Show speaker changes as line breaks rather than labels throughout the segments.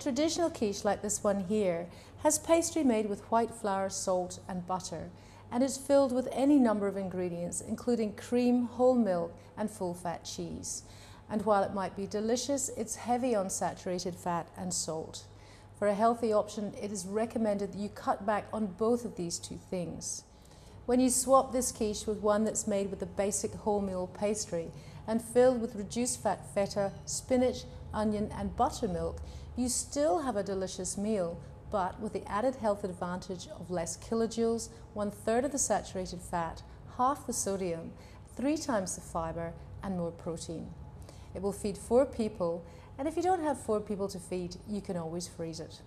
traditional quiche like this one here has pastry made with white flour, salt and butter, and is filled with any number of ingredients including cream, whole milk and full-fat cheese. And while it might be delicious, it's heavy on saturated fat and salt. For a healthy option, it is recommended that you cut back on both of these two things. When you swap this quiche with one that's made with a basic wholemeal pastry and filled with reduced fat feta, spinach, onion and buttermilk, you still have a delicious meal, but with the added health advantage of less kilojoules, 1/3 of the saturated fat, half the sodium, 3 times the fibre and more protein. It will feed 4 people, and if you don't have 4 people to feed, you can always freeze it.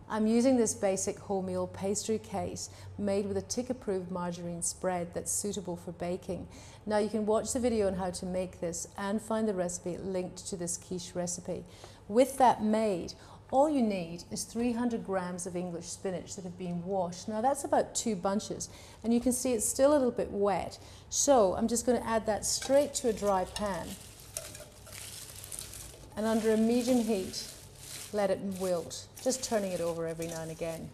I'm using this basic wholemeal pastry case made with a TIC-approved margarine spread that's suitable for baking. Now you can watch the video on how to make this and find the recipe linked to this quiche recipe. With that made, all you need is 300 grams of English spinach that have been washed. Now that's about 2 bunches, and you can see it's still a little bit wet. So I'm just going to add that straight to a dry pan, and under a medium heat, let it wilt, just turning it over every now and again.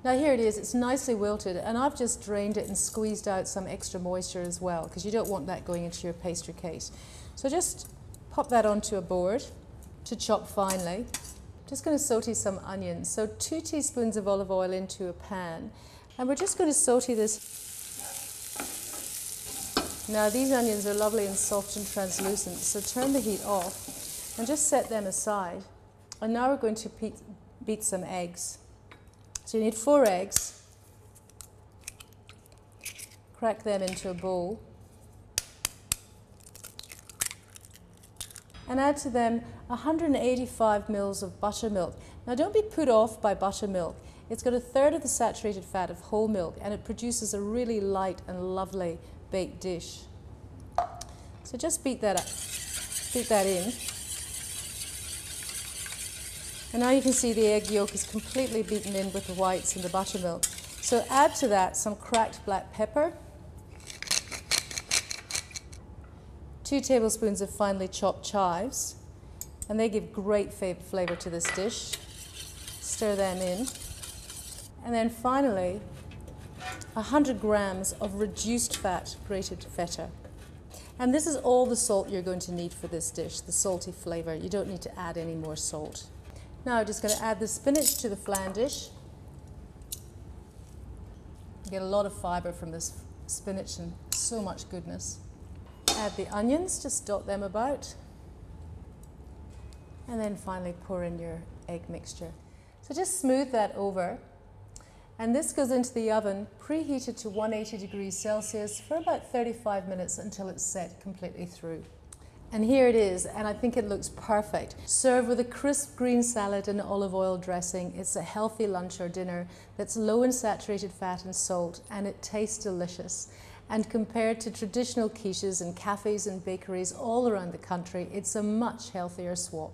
Now here it is, it's nicely wilted, and I've just drained it and squeezed out some extra moisture as well, because you don't want that going into your pastry case. So just pop that onto a board to chop finely. Just going to saute some onions. So 2 teaspoons of olive oil into a pan, and we're just going to saute this. Now these onions are lovely and soft and translucent, so turn the heat off and just set them aside. And now we're going to beat some eggs. So you need 4 eggs. Crack them into a bowl. And add to them 185 ml of buttermilk. Now don't be put off by buttermilk. It's got 1/3 of the saturated fat of whole milk, and it produces a really light and lovely baked dish. So just beat that up, beat that in. And now you can see the egg yolk is completely beaten in with the whites and the buttermilk. So add to that some cracked black pepper, 2 tablespoons of finely chopped chives, and they give great flavor to this dish. Stir them in. And then finally, 100 grams of reduced fat grated feta. And this is all the salt you're going to need for this dish, the salty flavor. You don't need to add any more salt. Now I'm just going to add the spinach to the flan dish. You get a lot of fibre from this spinach and so much goodness. Add the onions, just dot them about. And then finally pour in your egg mixture. So just smooth that over. And this goes into the oven, preheated to 180 degrees Celsius for about 35 minutes until it's set completely through. And here it is, and I think it looks perfect. Serve with a crisp green salad and olive oil dressing. It's a healthy lunch or dinner that's low in saturated fat and salt, and it tastes delicious. And compared to traditional quiches in cafes and bakeries all around the country, it's a much healthier swap.